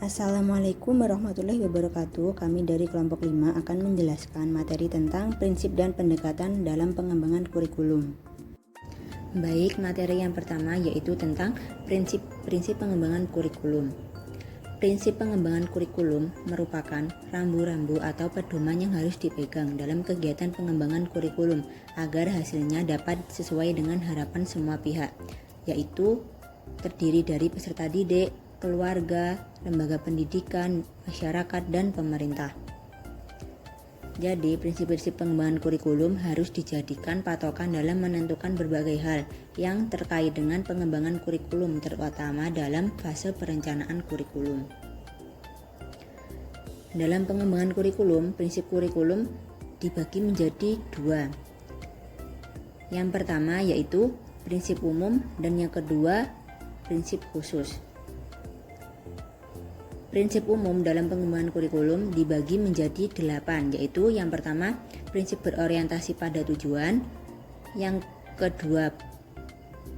Assalamualaikum warahmatullahi wabarakatuh. Kami dari kelompok 5 akan menjelaskan materi tentang prinsip dan pendekatan dalam pengembangan kurikulum. Baik, materi yang pertama yaitu tentang prinsip pengembangan kurikulum. Prinsip pengembangan kurikulum merupakan rambu-rambu atau pedoman yang harus dipegang dalam kegiatan pengembangan kurikulum agar hasilnya dapat sesuai dengan harapan semua pihak, yaitu terdiri dari peserta didik, keluarga, lembaga pendidikan, masyarakat, dan pemerintah. Jadi, prinsip-prinsip pengembangan kurikulum harus dijadikan patokan dalam menentukan berbagai hal yang terkait dengan pengembangan kurikulum, terutama dalam fase perencanaan kurikulum. Dalam pengembangan kurikulum, prinsip kurikulum dibagi menjadi dua. Yang pertama yaitu prinsip umum dan yang kedua prinsip khusus. Prinsip umum dalam pengembangan kurikulum dibagi menjadi 8, yaitu yang pertama prinsip berorientasi pada tujuan, yang kedua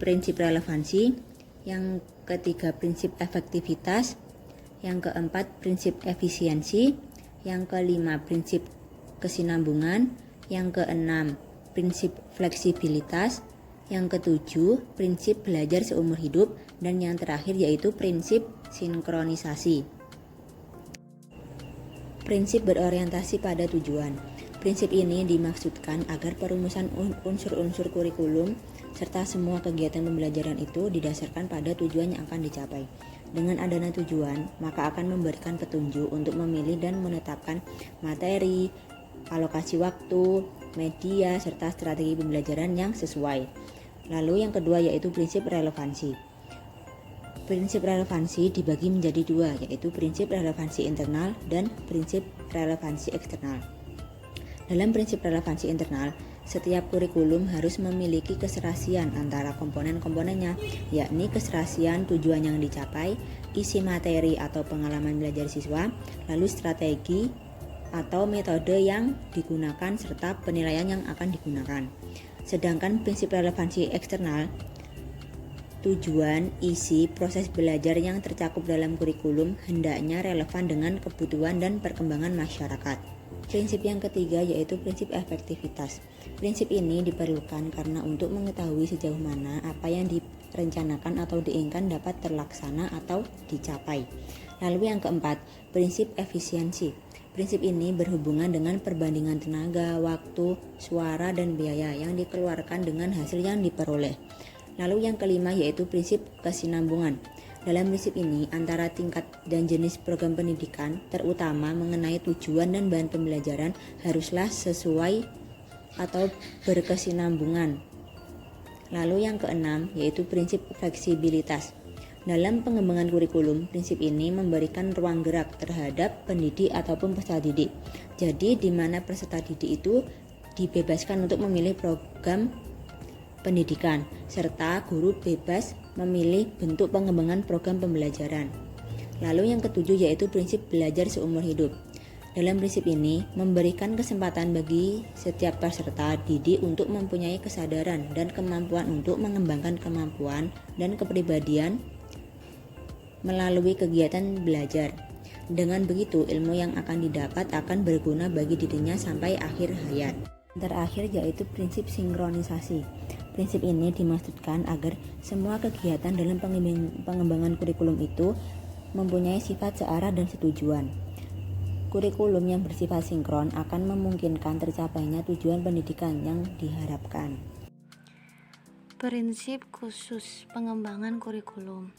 prinsip relevansi, yang ketiga prinsip efektivitas, yang keempat prinsip efisiensi, yang kelima prinsip kesinambungan, yang keenam prinsip fleksibilitas, yang ketujuh prinsip belajar seumur hidup, dan yang terakhir yaitu prinsip sinkronisasi. Prinsip berorientasi pada tujuan. Prinsip ini dimaksudkan agar perumusan unsur-unsur kurikulum serta semua kegiatan pembelajaran itu didasarkan pada tujuan yang akan dicapai. Dengan adanya tujuan, maka akan memberikan petunjuk untuk memilih dan menetapkan materi, alokasi waktu, media, serta strategi pembelajaran yang sesuai. Lalu yang kedua yaitu prinsip relevansi. Prinsip relevansi dibagi menjadi dua, yaitu prinsip relevansi internal dan prinsip relevansi eksternal. Dalam prinsip relevansi internal, setiap kurikulum harus memiliki keserasian antara komponen-komponennya, yakni keserasian tujuan yang dicapai, isi materi atau pengalaman belajar siswa, lalu strategi atau metode yang digunakan serta penilaian yang akan digunakan. Sedangkan prinsip relevansi eksternal, tujuan, isi, proses belajar yang tercakup dalam kurikulum hendaknya relevan dengan kebutuhan dan perkembangan masyarakat. Prinsip yang ketiga yaitu prinsip efektivitas. Prinsip ini diperlukan karena untuk mengetahui sejauh mana apa yang direncanakan atau diinginkan dapat terlaksana atau dicapai. Lalu yang keempat, prinsip efisiensi. Prinsip ini berhubungan dengan perbandingan tenaga, waktu, suara, dan biaya yang dikeluarkan dengan hasil yang diperoleh. Lalu yang kelima yaitu prinsip kesinambungan. Dalam prinsip ini, antara tingkat dan jenis program pendidikan, terutama mengenai tujuan dan bahan pembelajaran, haruslah sesuai atau berkesinambungan. Lalu yang keenam yaitu prinsip fleksibilitas. Dalam pengembangan kurikulum, prinsip ini memberikan ruang gerak terhadap pendidik ataupun peserta didik. Jadi, di mana peserta didik itu dibebaskan untuk memilih program pendidikan, serta guru bebas memilih bentuk pengembangan program pembelajaran. Lalu yang ketujuh yaitu prinsip belajar seumur hidup. Dalam prinsip ini, memberikan kesempatan bagi setiap peserta didik untuk mempunyai kesadaran dan kemampuan untuk mengembangkan kemampuan dan kepribadian melalui kegiatan belajar. Dengan begitu, ilmu yang akan didapat akan berguna bagi dirinya sampai akhir hayat. Terakhir yaitu prinsip sinkronisasi. Prinsip ini dimaksudkan agar semua kegiatan dalam pengembangan kurikulum itu mempunyai sifat searah dan setujuan. Kurikulum yang bersifat sinkron akan memungkinkan tercapainya tujuan pendidikan yang diharapkan. Prinsip khusus pengembangan kurikulum.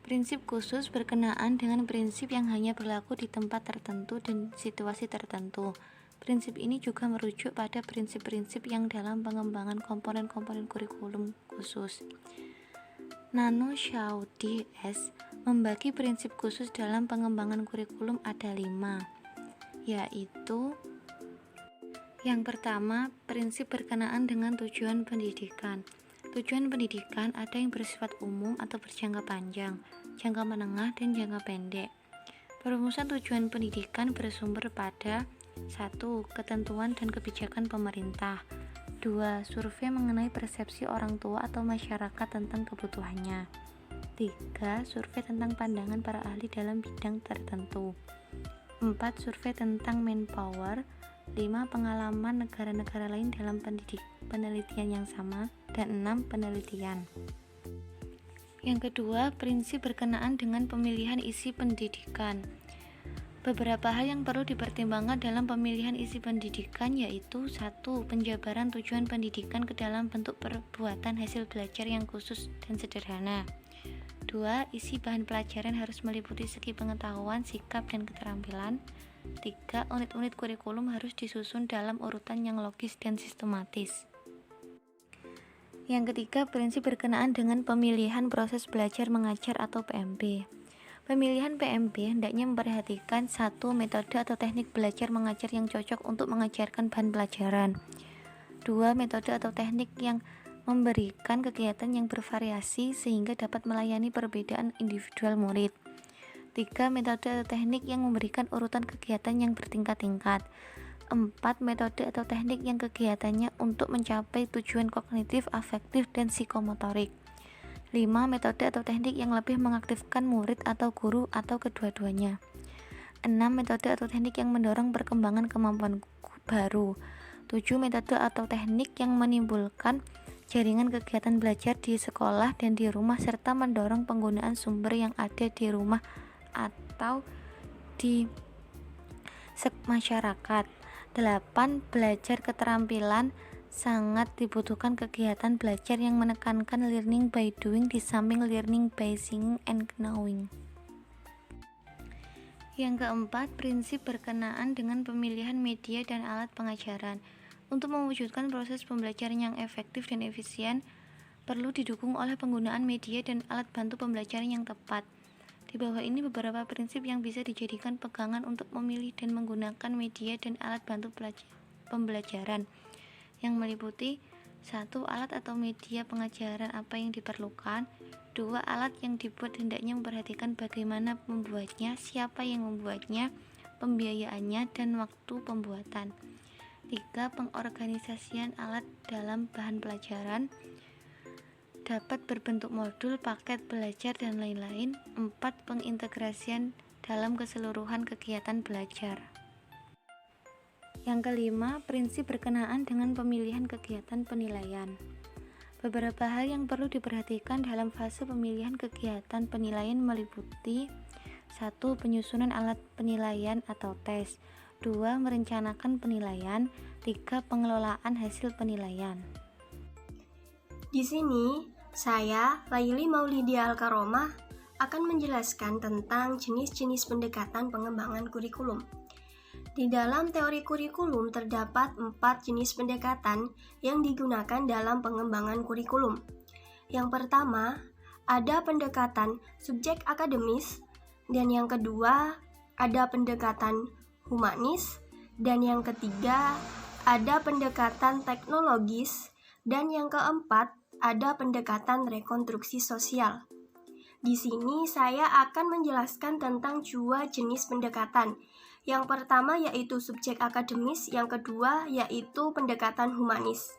Prinsip khusus berkenaan dengan prinsip yang hanya berlaku di tempat tertentu dan situasi tertentu. Prinsip ini juga merujuk pada prinsip-prinsip yang dalam pengembangan komponen-komponen kurikulum khusus. Nano Xiao DS membagi prinsip khusus dalam pengembangan kurikulum ada 5, yaitu yang pertama, prinsip berkenaan dengan tujuan pendidikan. Tujuan pendidikan ada yang bersifat umum atau berjangka panjang, jangka menengah, dan jangka pendek. Perumusan tujuan pendidikan bersumber pada 1. Ketentuan dan kebijakan pemerintah. 2. Survei mengenai persepsi orang tua atau masyarakat tentang kebutuhannya. 3. Survei tentang pandangan para ahli dalam bidang tertentu. 4. Survei tentang manpower. 5. Pengalaman negara-negara lain dalam penelitian yang sama. Dan 6. Penelitian. Yang kedua, prinsip berkenaan dengan pemilihan isi pendidikan. Beberapa hal yang perlu dipertimbangkan dalam pemilihan isi pendidikan yaitu 1. Penjabaran tujuan pendidikan ke dalam bentuk perbuatan hasil belajar yang khusus dan sederhana. 2. Isi bahan pelajaran harus meliputi segi pengetahuan, sikap, dan keterampilan. 3. Unit-unit kurikulum harus disusun dalam urutan yang logis dan sistematis. Yang ketiga, prinsip berkenaan dengan pemilihan proses belajar mengajar atau PMB. Pemilihan PMB hendaknya memperhatikan 1. Metode atau teknik belajar mengajar yang cocok untuk mengajarkan bahan pelajaran. 2. Metode atau teknik yang memberikan kegiatan yang bervariasi sehingga dapat melayani perbedaan individual murid. 3. Metode atau teknik yang memberikan urutan kegiatan yang bertingkat-tingkat. 4. Metode atau teknik yang kegiatannya untuk mencapai tujuan kognitif, afektif, dan psikomotorik. 5. Metode atau teknik yang lebih mengaktifkan murid atau guru atau kedua-duanya. 6. Metode atau teknik yang mendorong perkembangan kemampuan baru. 7. Metode atau teknik yang menimbulkan jaringan kegiatan belajar di sekolah dan di rumah serta mendorong penggunaan sumber yang ada di rumah atau di masyarakat. 8. Belajar keterampilan. Sangat dibutuhkan kegiatan belajar yang menekankan learning by doing di samping learning by seeing and knowing. Yang keempat, prinsip berkenaan dengan pemilihan media dan alat pengajaran. Untuk mewujudkan proses pembelajaran yang efektif dan efisien, perlu didukung oleh penggunaan media dan alat bantu pembelajaran yang tepat. Di bawah ini beberapa prinsip yang bisa dijadikan pegangan untuk memilih dan menggunakan media dan alat bantu pembelajaran, yang meliputi 1. Alat atau media pengajaran apa yang diperlukan. 2. Alat yang dibuat hendaknya memperhatikan bagaimana membuatnya, siapa yang membuatnya, pembiayaannya, dan waktu pembuatan. 3. Pengorganisasian alat dalam bahan pelajaran dapat berbentuk modul, paket belajar, dan lain-lain. 4. Pengintegrasian dalam keseluruhan kegiatan belajar. Yang kelima, prinsip berkenaan dengan pemilihan kegiatan penilaian. Beberapa hal yang perlu diperhatikan dalam fase pemilihan kegiatan penilaian meliputi 1. Penyusunan alat penilaian atau tes. 2. Merencanakan penilaian. 3. Pengelolaan hasil penilaian. Di sini, saya, Laili Maulidia Alkaromah, akan menjelaskan tentang jenis-jenis pendekatan pengembangan kurikulum. Di dalam teori kurikulum terdapat 4 jenis pendekatan yang digunakan dalam pengembangan kurikulum. Yang pertama, ada pendekatan subjek akademis, dan yang kedua, ada pendekatan humanis, dan yang ketiga, ada pendekatan teknologis, dan yang keempat, ada pendekatan rekonstruksi sosial. Di sini saya akan menjelaskan tentang 2 jenis pendekatan. Yang pertama yaitu subjek akademis, yang kedua yaitu pendekatan humanis.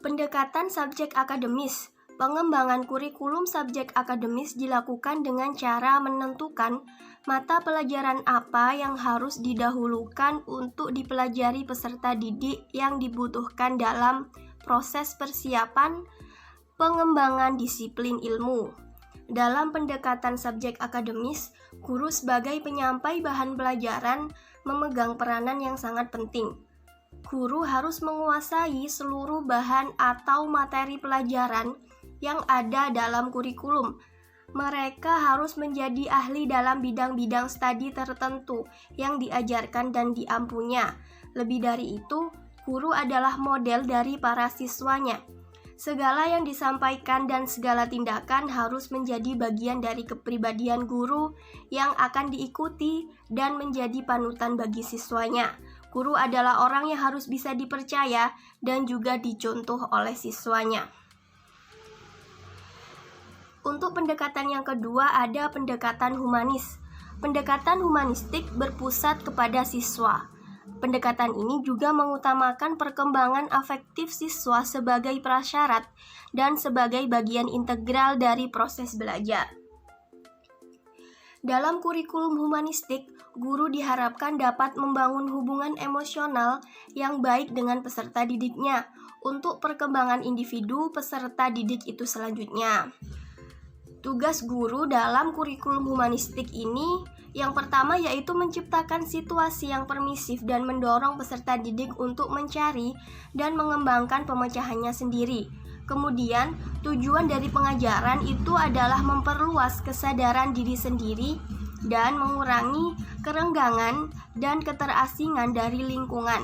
Pendekatan subjek akademis. Pengembangan kurikulum subjek akademis dilakukan dengan cara menentukan mata pelajaran apa yang harus didahulukan untuk dipelajari peserta didik yang dibutuhkan dalam proses persiapan pengembangan disiplin ilmu. Dalam pendekatan subjek akademis, guru sebagai penyampai bahan pelajaran memegang peranan yang sangat penting. Guru harus menguasai seluruh bahan atau materi pelajaran yang ada dalam kurikulum. Mereka harus menjadi ahli dalam bidang-bidang studi tertentu yang diajarkan dan diampunya. Lebih dari itu, guru adalah model dari para siswanya. Segala yang disampaikan dan segala tindakan harus menjadi bagian dari kepribadian guru yang akan diikuti dan menjadi panutan bagi siswanya. Guru adalah orang yang harus bisa dipercaya dan juga dicontoh oleh siswanya. Untuk pendekatan yang kedua ada pendekatan humanis. Pendekatan humanistik berpusat kepada siswa. Pendekatan ini juga mengutamakan perkembangan afektif siswa sebagai prasyarat dan sebagai bagian integral dari proses belajar. Dalam kurikulum humanistik, guru diharapkan dapat membangun hubungan emosional yang baik dengan peserta didiknya untuk perkembangan individu peserta didik itu selanjutnya. Tugas guru dalam kurikulum humanistik ini yang pertama yaitu menciptakan situasi yang permisif dan mendorong peserta didik untuk mencari dan mengembangkan pemecahannya sendiri. Kemudian, tujuan dari pengajaran itu adalah memperluas kesadaran diri sendiri dan mengurangi kerenggangan dan keterasingan dari lingkungan.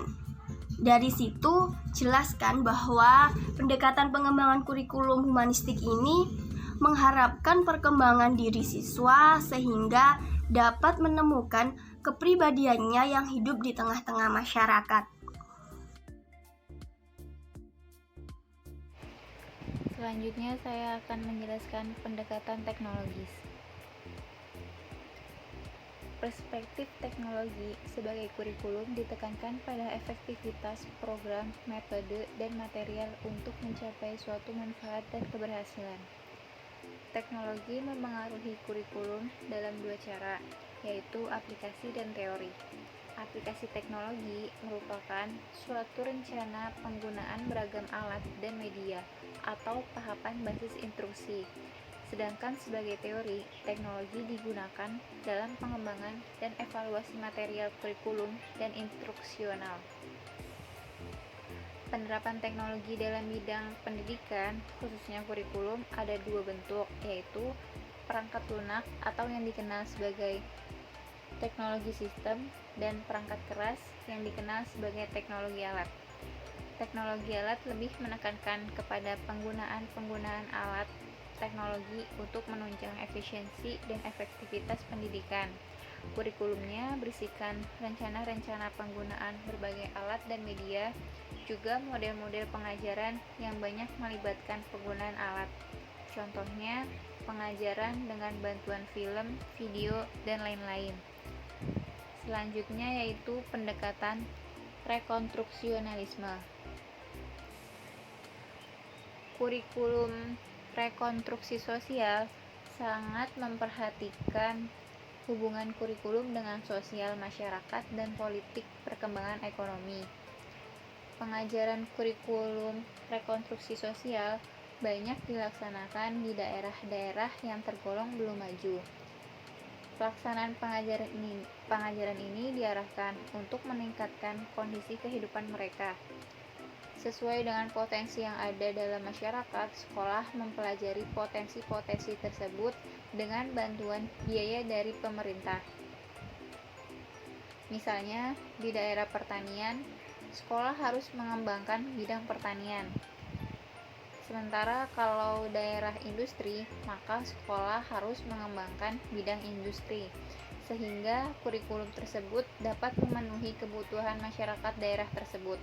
Dari situ, jelaskan bahwa pendekatan pengembangan kurikulum humanistik ini mengharapkan perkembangan diri siswa sehingga dapat menemukan kepribadiannya yang hidup di tengah-tengah masyarakat. Selanjutnya saya akan menjelaskan pendekatan teknologis. Perspektif teknologi sebagai kurikulum ditekankan pada efektivitas program, metode, dan material untuk mencapai suatu manfaat dan keberhasilan. Teknologi memengaruhi kurikulum dalam dua cara, yaitu aplikasi dan teori. Aplikasi teknologi merupakan suatu rencana penggunaan beragam alat dan media atau tahapan basis instruksi. Sedangkan sebagai teori, teknologi digunakan dalam pengembangan dan evaluasi material kurikulum dan instruksional. Penerapan teknologi dalam bidang pendidikan, khususnya kurikulum, ada dua bentuk, yaitu perangkat lunak atau yang dikenal sebagai teknologi sistem dan perangkat keras yang dikenal sebagai teknologi alat. Teknologi alat lebih menekankan kepada penggunaan alat teknologi untuk menunjang efisiensi dan efektivitas pendidikan. Kurikulumnya berisikan rencana-rencana penggunaan berbagai alat dan media, juga model-model pengajaran yang banyak melibatkan penggunaan alat. Contohnya, pengajaran dengan bantuan film, video, dan lain-lain. Selanjutnya yaitu pendekatan rekonstruksionalisme. Kurikulum rekonstruksi sosial sangat memperhatikan hubungan kurikulum dengan sosial masyarakat dan politik perkembangan ekonomi. Pengajaran kurikulum rekonstruksi sosial banyak dilaksanakan di daerah-daerah yang tergolong belum maju. Pelaksanaan pengajaran ini diarahkan untuk meningkatkan kondisi kehidupan mereka. Sesuai dengan potensi yang ada dalam masyarakat, sekolah mempelajari potensi-potensi tersebut dengan bantuan biaya dari pemerintah. Misalnya, di daerah pertanian, sekolah harus mengembangkan bidang pertanian. Sementara kalau daerah industri, maka sekolah harus mengembangkan bidang industri, sehingga kurikulum tersebut dapat memenuhi kebutuhan masyarakat daerah tersebut.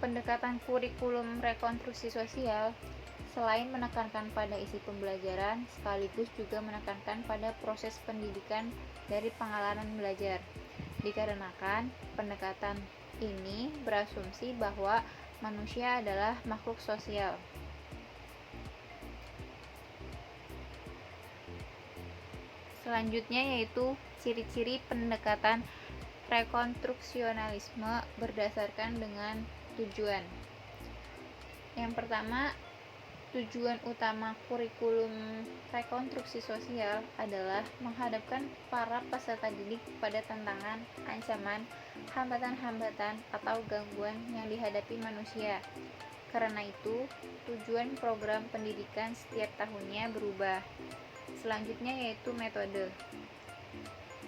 Pendekatan kurikulum rekonstruksi sosial selain menekankan pada isi pembelajaran, sekaligus juga menekankan pada proses pendidikan dari pengalaman belajar. Dikarenakan pendekatan ini berasumsi bahwa manusia adalah makhluk sosial. Selanjutnya yaitu ciri-ciri pendekatan rekonstruksionalisme berdasarkan dengan tujuan. Yang pertama, tujuan utama kurikulum rekonstruksi sosial adalah menghadapkan para peserta didik pada tantangan, ancaman, hambatan-hambatan, atau gangguan yang dihadapi manusia. Karena itu, tujuan program pendidikan setiap tahunnya berubah. Selanjutnya yaitu metode.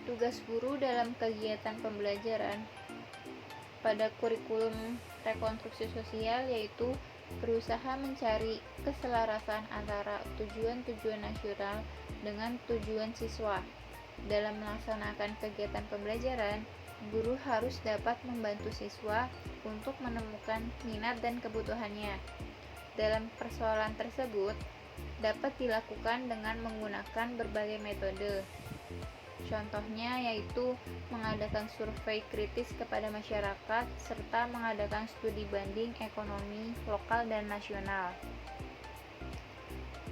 Tugas guru dalam kegiatan pembelajaran pada kurikulum rekonstruksi sosial yaitu berusaha mencari keselarasan antara tujuan-tujuan nasional dengan tujuan siswa. Dalam melaksanakan kegiatan pembelajaran, guru harus dapat membantu siswa untuk menemukan minat dan kebutuhannya. Dalam persoalan tersebut, dapat dilakukan dengan menggunakan berbagai metode. Contohnya yaitu mengadakan survei kritis kepada masyarakat serta mengadakan studi banding ekonomi lokal dan nasional.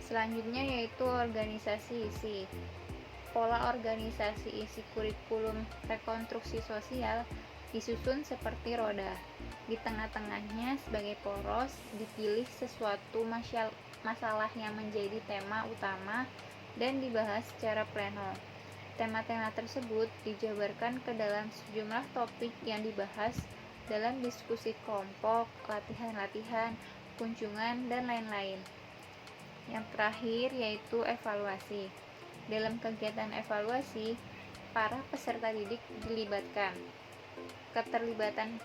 Selanjutnya yaitu organisasi isi. Pola organisasi isi kurikulum rekonstruksi sosial disusun seperti roda. Di tengah-tengahnya sebagai poros dipilih sesuatu masalah yang menjadi tema utama dan dibahas secara pleno. Tema-tema tersebut dijabarkan ke dalam sejumlah topik yang dibahas dalam diskusi kelompok, latihan-latihan, kunjungan, dan lain-lain. Yang terakhir yaitu evaluasi. Dalam kegiatan evaluasi, para peserta didik dilibatkan. Keterlibatan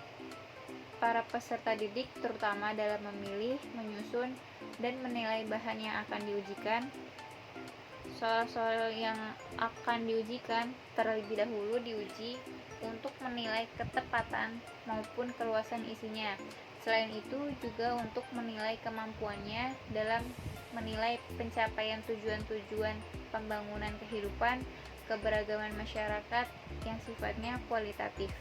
para peserta didik terutama dalam memilih, menyusun, dan menilai bahan yang akan diujikan. Soal-soal yang akan diujikan terlebih dahulu diuji untuk menilai ketepatan maupun keluasan isinya. Selain itu juga untuk menilai kemampuannya dalam menilai pencapaian tujuan-tujuan pembangunan kehidupan keberagaman masyarakat yang sifatnya kualitatif.